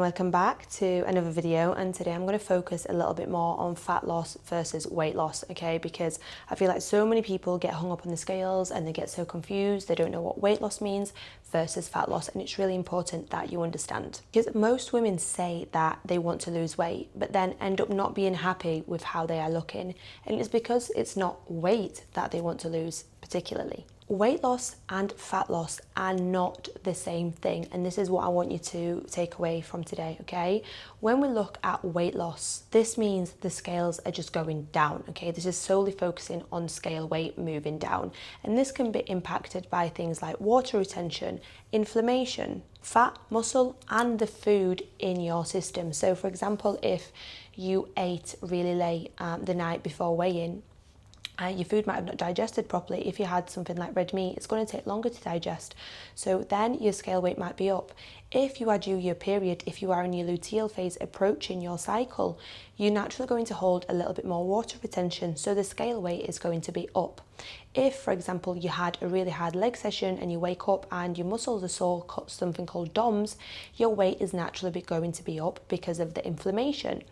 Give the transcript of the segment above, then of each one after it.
welcome back to another video, and today I'm going to focus a little bit more on fat loss versus weight loss, okay? Because I feel like so many people get hung up on the scales and they get so confused, they don't know what weight loss means versus fat loss, and it's really important that you understand. Because most women say that they want to lose weight but then end up not being happy with how they are looking, and it's because it's not weight that they want to lose particularly. Weight loss and fat loss are not the same thing, and this is what I want you to take away from today, okay? When we look at weight loss, this means the scales are just going down, okay? This is solely focusing on scale weight moving down, and this can be impacted by things like water retention, inflammation, fat, muscle, and the food in your system. So for example, if you ate really late the night before weigh-in, your food might have not digested properly. If you had something like red meat, it's going to take longer to digest. So then your scale weight might be up. If you are due your period, if you are in your luteal phase approaching your cycle, you're naturally going to hold a little bit more water retention, so the scale weight is going to be up. If, for example, you had a really hard leg session and you wake up and your muscles are sore, something called DOMS, your weight is naturally going to be up because of the inflammation.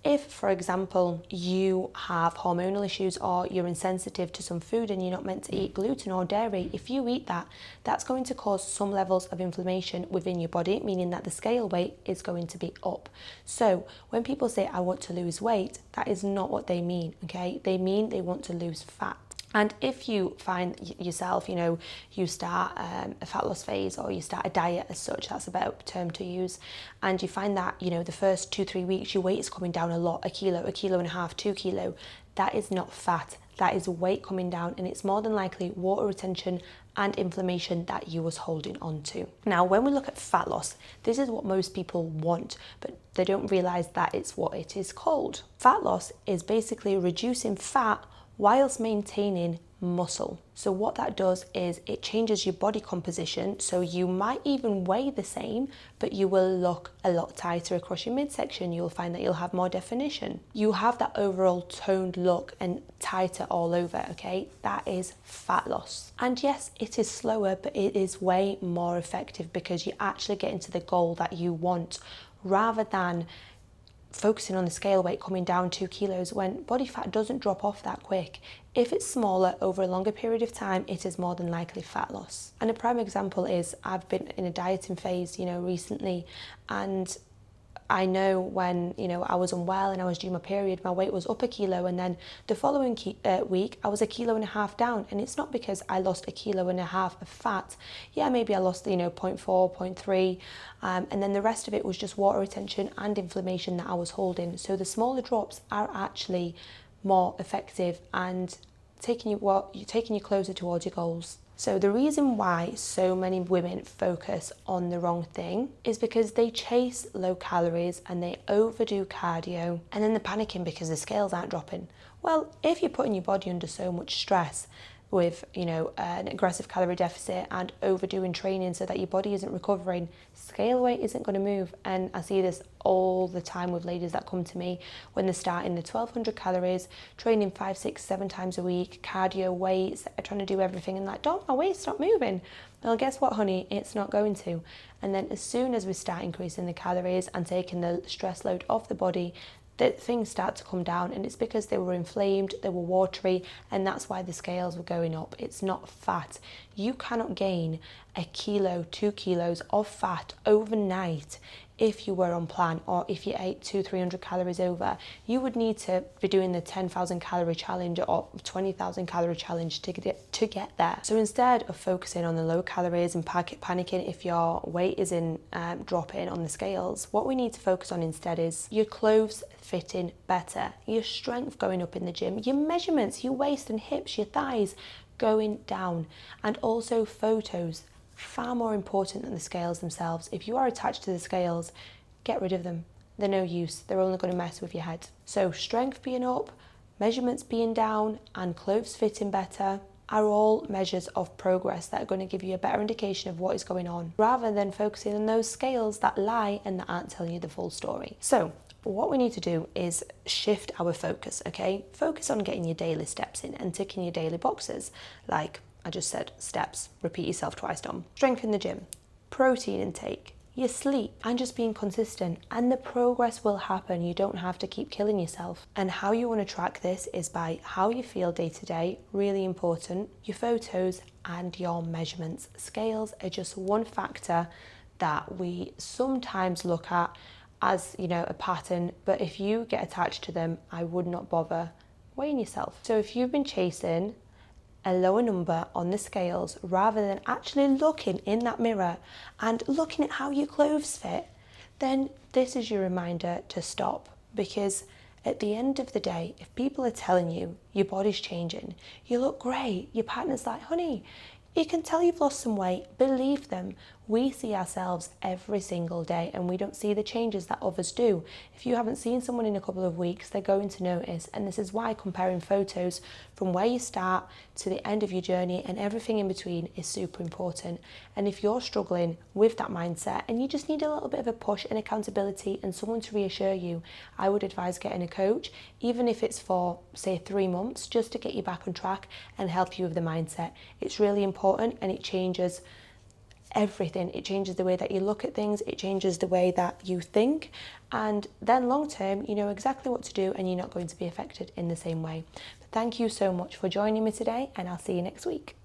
If, for example, you have hormonal issues or you're insensitive to some food and you're not meant to eat gluten or dairy, if you eat that, that's going to cause some levels of inflammation within your body, meaning that the scale weight is going to be up. So when people say, I want to lose weight, that is not what they mean, okay? They mean they want to lose fat. And if you find yourself, you start a fat loss phase or you start a diet as such, that's a better term to use, and you find that, the first 2-3 weeks your weight is coming down a lot, 1 kilo, 1.5 kilos, 2 kilo, that is not fat, that is weight coming down, and it's more than likely water retention and inflammation that you was holding on to. Now, when we look at fat loss, this is what most people want, but they don't realize that it's what it is called. Fat loss is basically reducing fat whilst maintaining muscle. So what that does is it changes your body composition, so you might even weigh the same, but you will look a lot tighter across your midsection. You'll find that you'll have more definition. You have that overall toned look and tighter all over, okay? That is fat loss. And yes, it is slower, but it is way more effective because you actually get into the goal that you want, rather than focusing on the scale weight coming down 2 kilos when body fat doesn't drop off that quick. If it's smaller over a longer period of time, it is more than likely fat loss. And a prime example is I've been in a dieting phase, recently, and I know when, I was unwell and I was due my period, my weight was up 1 kilo, and then the following week I was 1.5 kilos down, and it's not because I lost 1.5 kilos of fat. Yeah, maybe I lost 0.4, 0.3, and then the rest of it was just water retention and inflammation that I was holding. So the smaller drops are actually more effective and taking you closer towards your goals. So the reason why so many women focus on the wrong thing is because they chase low calories and they overdo cardio, and then they're panicking because the scales aren't dropping. Well, if you're putting your body under so much stress with, an aggressive calorie deficit and overdoing training so that your body isn't recovering, scale weight isn't going to move. And I see this all the time with ladies that come to me when they're starting the 1200 calories, training 5, 6, 7 times a week, cardio, weights, trying to do everything, and like, don't my waist stop moving? Well, guess what, honey? It's not going to. And then as soon as we start increasing the calories and taking the stress load off the body, that things start to come down, and it's because they were inflamed, they were watery, and that's why the scales were going up. It's not fat. You cannot gain 1 kilo, 2 kilos of fat overnight if you were on plan, or if you ate 200-300 calories over. You would need to be doing the 10,000 calorie challenge or 20,000 calorie challenge to get there. So instead of focusing on the low calories and panicking if your weight isn't dropping on the scales, what we need to focus on instead is your clothes fitting better, your strength going up in the gym, your measurements, your waist and hips, your thighs going down, and also photos. Far more important than the scales themselves. If you are attached to the scales, get rid of them. They're no use. They're only going to mess with your head. So strength being up, measurements being down, and clothes fitting better are all measures of progress that are going to give you a better indication of what is going on, rather than focusing on those scales that lie and that aren't telling you the full story. So what we need to do is shift our focus, okay? Focus on getting your daily steps in and ticking your daily boxes, like I just said, steps, repeat yourself twice, Dom. Strength in the gym, protein intake, your sleep, and just being consistent, and the progress will happen. You don't have to keep killing yourself. And how you want to track this is by how you feel day to day, really important, your photos and your measurements. Scales are just one factor that we sometimes look at as, you know, a pattern, but if you get attached to them, I would not bother weighing yourself. So if you've been chasing a lower number on the scales rather than actually looking in that mirror and looking at how your clothes fit, then this is your reminder to stop. Because at the end of the day, if people are telling you your body's changing, you look great, your partner's like, honey, you can tell you've lost some weight, believe them. We see ourselves every single day and we don't see the changes that others do. If you haven't seen someone in a couple of weeks, they're going to notice. And this is why comparing photos from where you start to the end of your journey and everything in between is super important. And if you're struggling with that mindset and you just need a little bit of a push and accountability and someone to reassure you, I would advise getting a coach, even if it's for, say, 3 months, just to get you back on track and help you with the mindset. It's really important and it changes everything. It changes the way that you look at things, it changes the way that you think, and then long term you know exactly what to do and you're not going to be affected in the same way. But thank you so much for joining me today, and I'll see you next week.